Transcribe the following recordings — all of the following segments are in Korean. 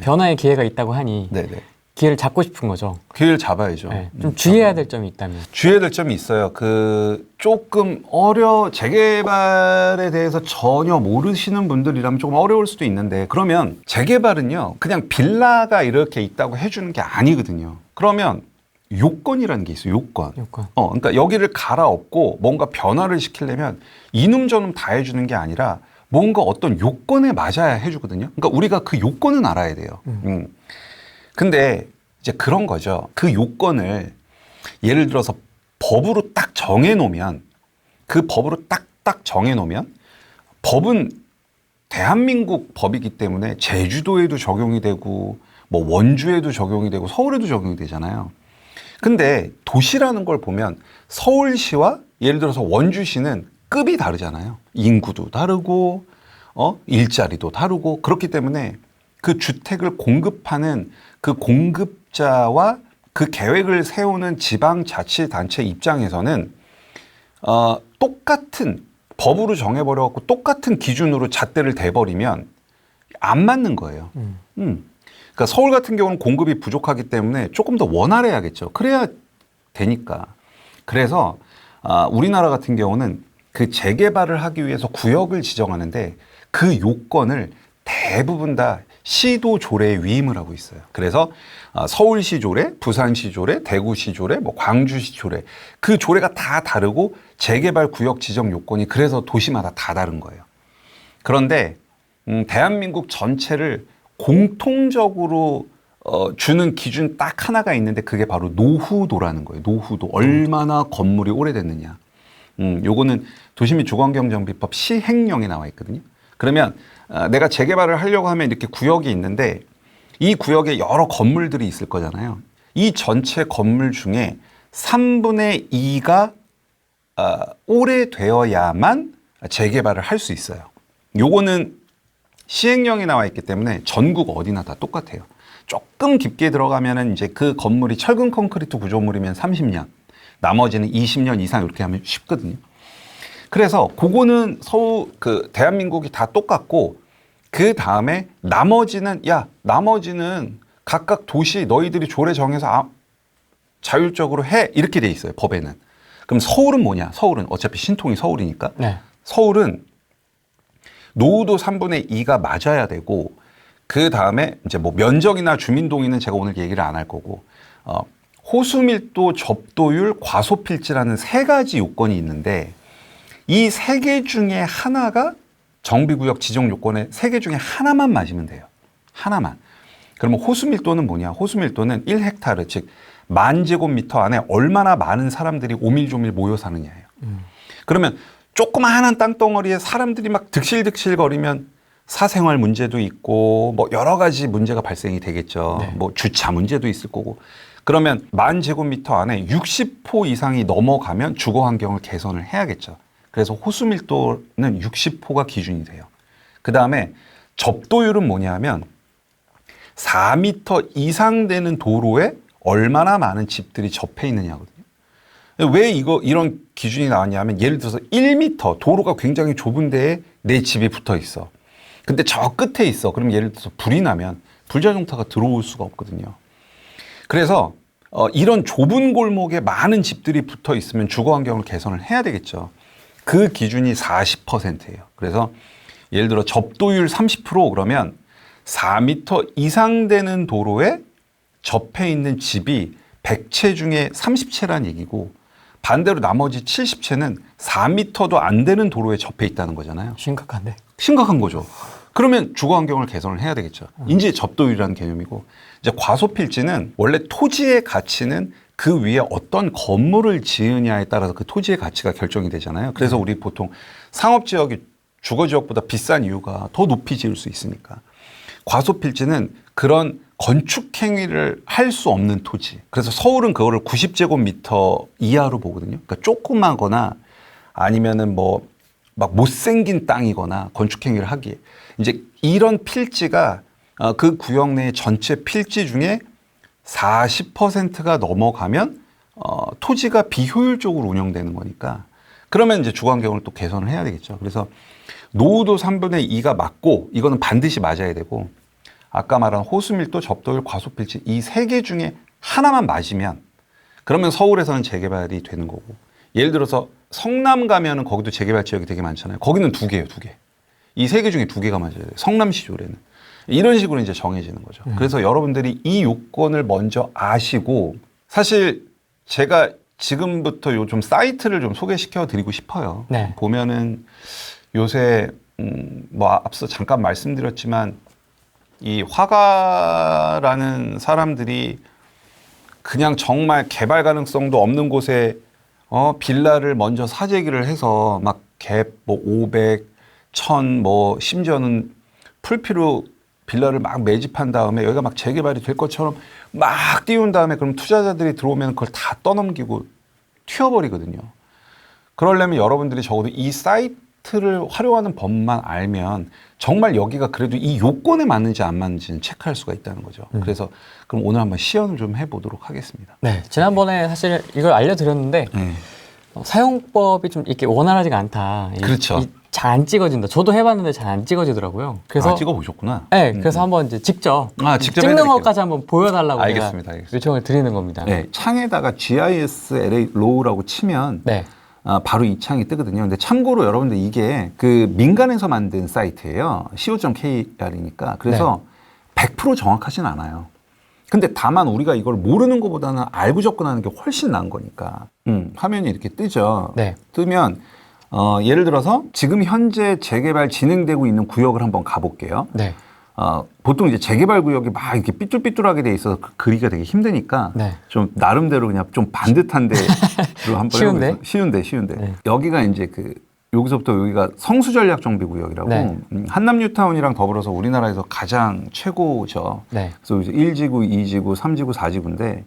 변화의 기회가 있다고 하니 네네. 기회를 잡고 싶은 거죠. 기회를 잡아야죠. 네. 좀 주의해야 될 점이 있다면. 주의해야 될 점이 있어요. 조금 재개발에 대해서 전혀 모르시는 분들이라면 조금 어려울 수도 있는데, 그러면 재개발은요, 그냥 빌라가 이렇게 있다고 해주는 게 아니거든요. 그러면 요건이라는 게 있어요. 요건. 그러니까 여기를 갈아엎고 뭔가 변화를 시키려면 이놈저놈 다 해주는 게 아니라 뭔가 어떤 요건에 맞아야 해주거든요. 그러니까 우리가 그 요건은 알아야 돼요. 근데 이제 그런 거죠. 그 요건을 예를 들어서 법으로 딱 정해놓으면, 그 법으로 딱딱 정해놓으면, 법은 대한민국 법이기 때문에 제주도에도 적용이 되고 뭐 원주에도 적용이 되고 서울에도 적용이 되잖아요. 근데 도시라는 걸 보면 서울시와 예를 들어서 원주시는 급이 다르잖아요. 인구도 다르고 일자리도 다르고, 그렇기 때문에 그 주택을 공급하는 그 공급자와 그 계획을 세우는 지방자치단체 입장에서는 똑같은 법으로 정해버려갖고 똑같은 기준으로 잣대를 대버리면 안 맞는 거예요. 그러니까 서울 같은 경우는 공급이 부족하기 때문에 조금 더 원활해야겠죠. 그래야 되니까. 그래서 우리나라 같은 경우는 그 재개발을 하기 위해서 구역을 지정하는데 그 요건을 대부분 다 시도 조례에 위임을 하고 있어요. 그래서 서울시 조례, 부산시 조례, 대구시 조례, 뭐 광주시 조례, 그 조례가 다 다르고 재개발 구역 지정 요건이 그래서 도시마다 다 다른 거예요. 그런데 대한민국 전체를 공통적으로 주는 기준 딱 하나가 있는데 그게 바로 노후도라는 거예요. 노후도. 얼마나 건물이 오래됐느냐. 요거는 도시및주거환경정비법 시행령에 나와 있거든요. 그러면 내가 재개발을 하려고 하면 이렇게 구역이 있는데 이 구역에 여러 건물들이 있을 거잖아요. 이 전체 건물 중에 3분의 2가 오래되어야만 재개발을 할 수 있어요. 요거는 시행령에 나와 있기 때문에 전국 어디나 다 똑같아요. 조금 깊게 들어가면은 이제 그 건물이 철근 콘크리트 구조물이면 30년, 나머지는 20년 이상 이렇게 하면 쉽거든요. 그래서 그거는 대한민국이 다 똑같고, 그 다음에 나머지는 각각 도시 너희들이 조례 정해서 자율적으로 해, 이렇게 돼 있어요, 법에는. 그럼 서울은 뭐냐? 서울은 어차피 신통이 서울이니까. 네. 서울은 노후도 3분의 2가 맞아야 되고, 그 다음에 이제 뭐 면적이나 주민동의는 제가 오늘 얘기를 안 할 거고, 호수밀도, 접도율, 과소필지라는 3가지 요건이 있는데, 이 3개 중에 하나가 정비구역 지정 요건의 3개 중에 하나만 맞으면 돼요. 하나만. 그러면 호수밀도는 뭐냐? 호수밀도는 1헥타르, 즉 10,000제곱미터 안에 얼마나 많은 사람들이 오밀조밀 모여 사느냐예요. 그러면 조그마한 땅덩어리에 사람들이 막 득실득실 거리면 사생활 문제도 있고 뭐 여러 가지 문제가 발생이 되겠죠. 네. 뭐 주차 문제도 있을 거고. 그러면 10,000제곱미터 안에 60호 이상이 넘어가면 주거 환경을 개선을 해야겠죠. 그래서 호수밀도는 60호가 기준이 돼요. 그 다음에 접도율은 뭐냐 하면 4m 이상 되는 도로에 얼마나 많은 집들이 접해 있느냐거든요. 왜 이런 기준이 나왔냐면, 예를 들어서 1m, 도로가 굉장히 좁은 데에 내 집이 붙어 있어. 근데 저 끝에 있어. 그럼 예를 들어서 불이 나면 불자동차가 들어올 수가 없거든요. 그래서 이런 좁은 골목에 많은 집들이 붙어 있으면 주거 환경을 개선을 해야 되겠죠. 그 기준이 40%예요. 그래서 예를 들어 접도율 30% 그러면 4m 이상 되는 도로에 접해 있는 집이 100채 중에 30채란 얘기고, 반대로 나머지 70채는 4m도 안 되는 도로에 접해 있다는 거잖아요. 심각한데. 심각한 거죠. 그러면 주거 환경을 개선을 해야 되겠죠. 이제 접도율이라는 개념이고, 이제 과소필지는 원래 토지의 가치는 그 위에 어떤 건물을 지으냐에 따라서 그 토지의 가치가 결정이 되잖아요. 그래서 우리 보통 상업지역이 주거지역보다 비싼 이유가 더 높이 지을 수 있으니까. 과소필지는 그런 건축행위를 할 수 없는 토지. 그래서 서울은 그거를 90제곱미터 이하로 보거든요. 그러니까 조그마거나 아니면은 뭐 막 못생긴 땅이거나 건축행위를 하기에. 이제 이런 필지가 그 구역 내 전체 필지 중에 40%가 넘어가면 토지가 비효율적으로 운영되는 거니까, 그러면 이제 주거 환경을 또 개선을 해야 되겠죠. 그래서 노후도 3분의 2가 맞고, 이거는 반드시 맞아야 되고, 아까 말한 호수밀도, 접도율, 과소필지 이 세 개 중에 하나만 맞으면 그러면 서울에서는 재개발이 되는 거고 예를 들어서 성남 가면은 거기도 재개발 지역이 되게 많잖아요. 거기는 두 개예요, 두 개. 이 세 개 중에 두 개가 맞아야 돼요. 성남시조례는. 이런 식으로 이제 정해지는 거죠. 그래서 여러분들이 이 요건을 먼저 아시고 사실 제가 지금부터 요 좀 사이트를 좀 소개시켜 드리고 싶어요. 네. 보면은 요새 뭐 앞서 잠깐 말씀드렸지만 이 화가라는 사람들이 그냥 정말 개발 가능성도 없는 곳에 빌라를 먼저 사재기를 해서 막 갭 뭐 500, 1000 뭐 심지어는 풀피로 빌라를 막 매집한 다음에 여기가 막 재개발이 될 것처럼 막 띄운 다음에 그럼 투자자들이 들어오면 그걸 다 떠넘기고 튀어버리거든요. 그러려면 여러분들이 적어도 이 사이트를 활용하는 법만 알면 정말 여기가 그래도 이 요건에 맞는지 안 맞는지는 체크할 수가 있다는 거죠. 그래서 그럼 오늘 한번 시연을 좀 해보도록 하겠습니다. 네. 지난번에 사실 이걸 알려드렸는데 네. 사용법이 좀 이렇게 원활하지가 않다. 그렇죠. 잘 안 찍어진다. 저도 해봤는데 잘 안 찍어지더라고요. 그래서 찍어보셨구나. 네, 그래서 한번 이제 직접 직접 찍는 해드릴게요. 것까지 한번 보여달라고 알겠습니다. 제가 요청을 드리는 겁니다. 네, 창에다가 GIS LA 로우라고 치면 네. 바로 이 창이 뜨거든요. 근데 참고로 여러분들 이게 그 민간에서 만든 사이트예요. co.kr이니까. 그래서 100% 정확하진 않아요. 근데 다만 우리가 이걸 모르는 것보다는 알고 접근하는 게 훨씬 나은 거니까. 화면이 이렇게 뜨죠. 네. 뜨면 예를 들어서 지금 현재 재개발 진행되고 있는 구역을 한번 가볼게요. 네. 보통 이제 재개발 구역이 막 이렇게 삐뚤삐뚤하게 돼 있어서 그리기가 되게 힘드니까 네. 좀 나름대로 그냥 좀 반듯한 데로 한번 쉬운데? 해보겠습니다. 쉬운데. 네. 여기가 이제 여기서부터 여기가 성수전략정비구역이라고 네. 한남뉴타운이랑 더불어서 우리나라에서 가장 최고죠. 네. 그래서 이제 1지구, 2지구, 3지구, 4지구인데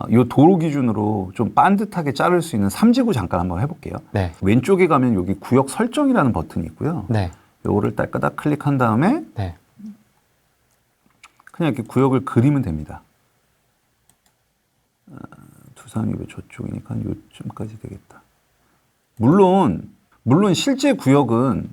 이 도로 기준으로 좀 반듯하게 자를 수 있는 3지구 잠깐 한번 해볼게요. 네. 왼쪽에 가면 여기 구역 설정이라는 버튼이 있고요. 네. 요거를 딸까닥 클릭한 다음에 네. 그냥 이렇게 구역을 그리면 됩니다. 두산이 왜 저쪽이니까 요쯤까지 되겠다. 물론 실제 구역은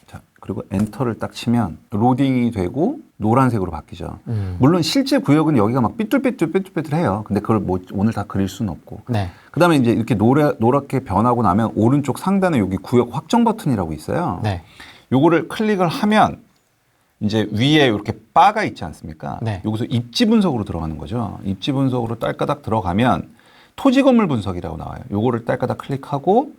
자 그리고 엔터를 딱 치면 로딩이 되고 노란색으로 바뀌죠. 물론 실제 구역은 여기가 막 삐뚤삐뚤해요. 근데 그걸 뭐 오늘 다 그릴 수는 없고. 네. 그다음에 이제 이렇게 노랗게 변하고 나면 오른쪽 상단에 여기 구역 확정 버튼이라고 있어요. 네. 요거를 클릭을 하면 이제 위에 이렇게 바가 있지 않습니까? 네. 여기서 입지 분석으로 들어가는 거죠. 입지 분석으로 딸까닥 들어가면 토지 건물 분석이라고 나와요. 요거를 딸까닥 클릭하고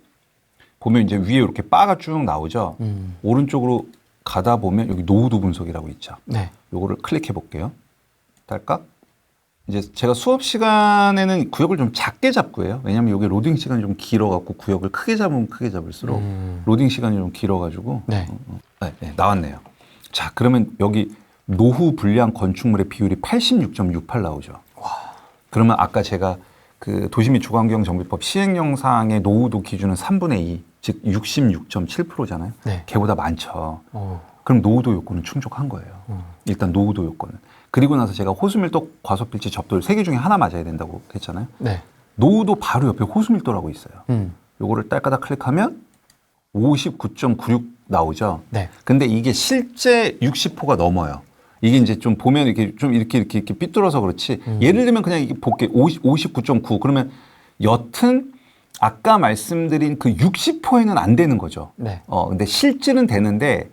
보면 이제 위에 이렇게 바가 쭉 나오죠. 오른쪽으로 가다 보면 여기 노후도 분석이라고 있죠. 네. 요거를 클릭해 볼게요. 딸깍. 이제 제가 수업 시간에는 구역을 좀 작게 잡고 해요. 왜냐면 여기 로딩 시간이 좀 길어갖고 구역을 크게 잡으면 크게 잡을수록 로딩 시간이 좀 길어가지고 네. 네, 나왔네요. 자, 그러면 여기 노후 불량 건축물의 비율이 86.68 나오죠. 그러면 아까 제가 그 도시 및 주거환경 정비법 시행 영상의 노후도 기준은 3분의 2, 즉 66.7%잖아요. 네. 걔보다 많죠. 오. 그럼 노후도 요건은 충족한 거예요. 일단 노후도 요건은. 그리고 나서 제가 호수밀도, 과소필지, 접도율 3개 중에 하나 맞아야 된다고 했잖아요. 네. 노후도 바로 옆에 호수밀도라고 있어요. 요거를 딸까닥 클릭하면 59.96 나오죠. 네. 근데 이게 실제 60호가 넘어요. 이게 이제 좀 보면 이렇게 좀 이렇게 삐뚤어서 그렇지. 예를 들면 그냥 이게 볼게 59.9 그러면 여튼 아까 말씀드린 그 60호에는 안 되는 거죠. 네. 근데 실제는 되는데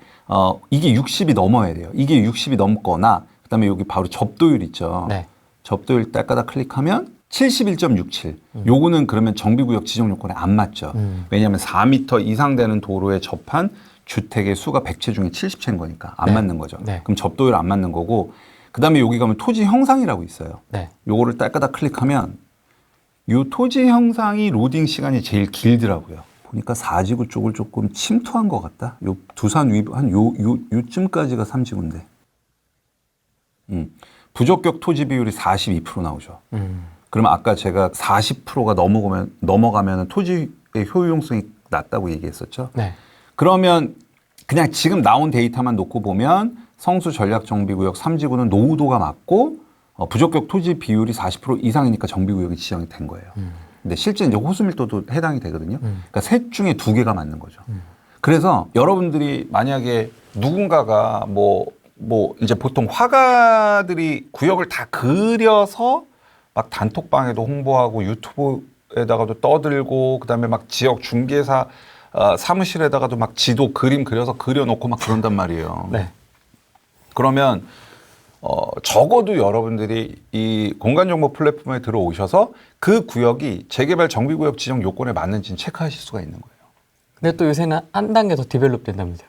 이게 60이 넘어야 돼요. 이게 60이 넘거나 그다음에 여기 바로 접도율 있죠. 네. 접도율 딸까닥 클릭하면 71.67. 요거는 그러면 정비구역 지정 요건에 안 맞죠. 왜냐하면 4m 이상 되는 도로에 접한 주택의 수가 100채 중에 70채인 거니까 안 네. 맞는 거죠. 네. 그럼 접도율 안 맞는 거고 그다음에 여기 가면 토지 형상이라고 있어요. 네. 요거를 요거를 딸까닥 클릭하면 요 토지 형상이 로딩 시간이 제일 길더라고요. 보니까 4지구 쪽을 조금 침투한 것 같다. 요 두산 위 한 요쯤까지가 3지구인데. 부적격 토지 비율이 42% 나오죠. 그러면 아까 제가 40%가 넘어가면 토지의 효용성이 낮다고 얘기했었죠. 네. 그러면 그냥 지금 나온 데이터만 놓고 보면 성수 전략정비구역 3지구는 노후도가 맞고 부적격 토지 비율이 40% 이상이니까 정비구역이 지정이 된 거예요. 근데 실제 이제 호수밀도도 해당이 되거든요. 그러니까 셋 중에 2개가 맞는 거죠. 그래서 여러분들이 만약에 누군가가 뭐 뭐 이제 보통 화가들이 구역을 다 그려서 막 단톡방에도 홍보하고 유튜브에다가도 떠들고 그다음에 막 지역 중개사 사무실에다가도 막 지도 그림 그려서 그려놓고 막 그런단 말이에요. 네. 그러면 적어도 여러분들이 이 공간정보 플랫폼에 들어오셔서 그 구역이 재개발 정비구역 지정 요건에 맞는지는 체크하실 수가 있는 거예요. 근데 또 요새는 한 단계 더 디벨롭 된답니다.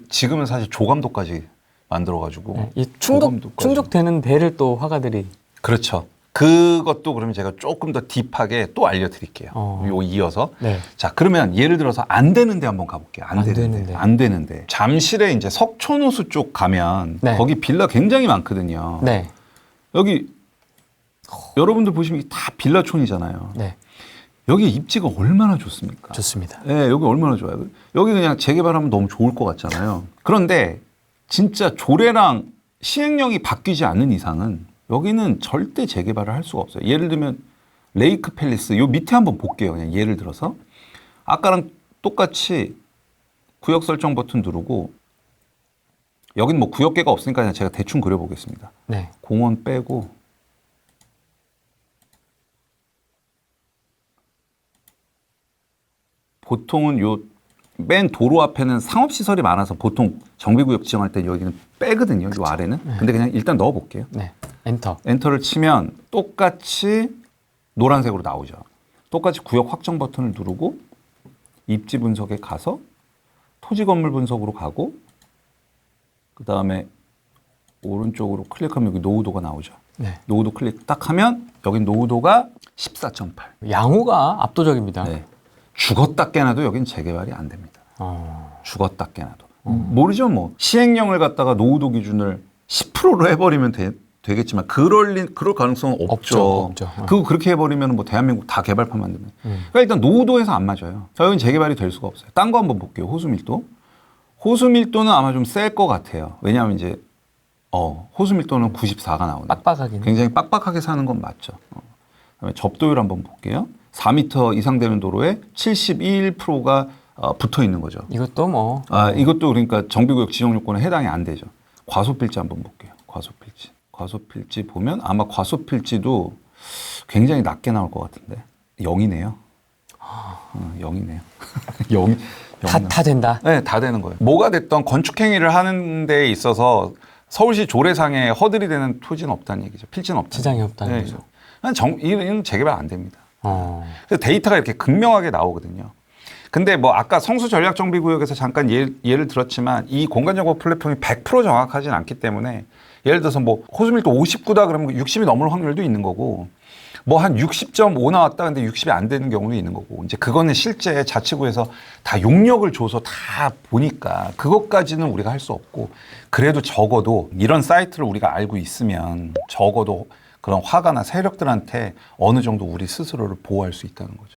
지금은 사실 조감도까지 만들어가지고 네. 이 조감도까지. 충족되는 데를 또 화가들이 그렇죠. 그것도 그러면 제가 조금 더 딥하게 또 알려드릴게요. 요 이어서. 네. 자, 그러면 예를 들어서 안 되는데 한번 가볼게요. 안 되는데. 안 되는데. 잠실에 이제 석촌호수 쪽 가면 네. 거기 빌라 굉장히 많거든요. 네. 여기 여러분들 보시면 이게 다 빌라촌이잖아요. 네. 여기 입지가 얼마나 좋습니까? 좋습니다. 네, 여기 얼마나 좋아요. 여기 그냥 재개발하면 너무 좋을 것 같잖아요. 그런데 진짜 조례랑 시행령이 바뀌지 않는 이상은 여기는 절대 재개발을 할 수가 없어요. 예를 들면 레이크 팰리스 요 밑에 한번 볼게요. 그냥 예를 들어서 아까랑 똑같이 구역 설정 버튼 누르고 여긴 뭐 구역계가 없으니까 그냥 제가 대충 그려보겠습니다. 네. 공원 빼고 보통은 요 맨 도로 앞에는 상업시설이 많아서 보통 정비구역 지정할 때 여기는 빼거든요. 요 아래는. 근데 그냥 일단 넣어볼게요. 네. 엔터. 엔터를 치면 똑같이 노란색으로 나오죠. 똑같이 구역 확정 버튼을 누르고 입지 분석에 가서 토지 건물 분석으로 가고 그 다음에 오른쪽으로 클릭하면 여기 노후도가 나오죠. 네. 노후도 클릭 딱 하면 여기 노후도가 14.8. 양호가 압도적입니다. 네. 죽었다 깨나도 여긴 재개발이 안 됩니다. 죽었다 깨나도. 모르죠 뭐. 시행령을 갖다가 노후도 기준을 10%로 해버리면 되겠지만 그럴 가능성은 없죠. 없죠. 그거 그렇게 해버리면 뭐 대한민국 다 개발판 만들면. 그러니까 일단 노후도에서 안 맞아요. 자, 여긴 재개발이 될 수가 없어요. 딴 거 한번 볼게요. 호수밀도. 호수밀도는 아마 좀 셀 것 같아요. 왜냐하면 이제 호수밀도는 94가 나오네. 빡빡하긴. 굉장히 빡빡하게 사는 건 맞죠. 그다음에 접도율 한번 볼게요. 4m 이상 되는 도로에 71%가 붙어 있는 거죠. 이것도 뭐. 이것도 그러니까 정비구역 지정 요건에 해당이 안 되죠. 과소필지 한번 볼게요. 과소필지. 과소필지 보면 아마 과소필지도 굉장히 낮게 나올 것 같은데 0이네요. 0이네요. 0. 다 된다. 네, 다 되는 거예요. 뭐가 됐던 건축 행위를 하는 데 있어서 서울시 조례상에 허들이 되는 토지는 없다는 얘기죠. 필지는 없다. 지장이 없다는 거죠. 이는 재개발 안 됩니다. 그래서 데이터가 이렇게 극명하게 나오거든요. 근데 뭐 아까 성수 전략정비구역에서 잠깐 예를 들었지만 이 공간정보 플랫폼이 100% 정확하진 않기 때문에 예를 들어서 뭐 호수밀도 59다 그러면 60이 넘을 확률도 있는 거고 뭐 한 60.5 나왔다 근데 60이 안 되는 경우도 있는 거고 이제 그거는 실제 자치구에서 다 용역을 줘서 다 보니까 그것까지는 우리가 할 수 없고 그래도 적어도 이런 사이트를 우리가 알고 있으면 적어도 그런 화가나 세력들한테 어느 정도 우리 스스로를 보호할 수 있다는 거죠.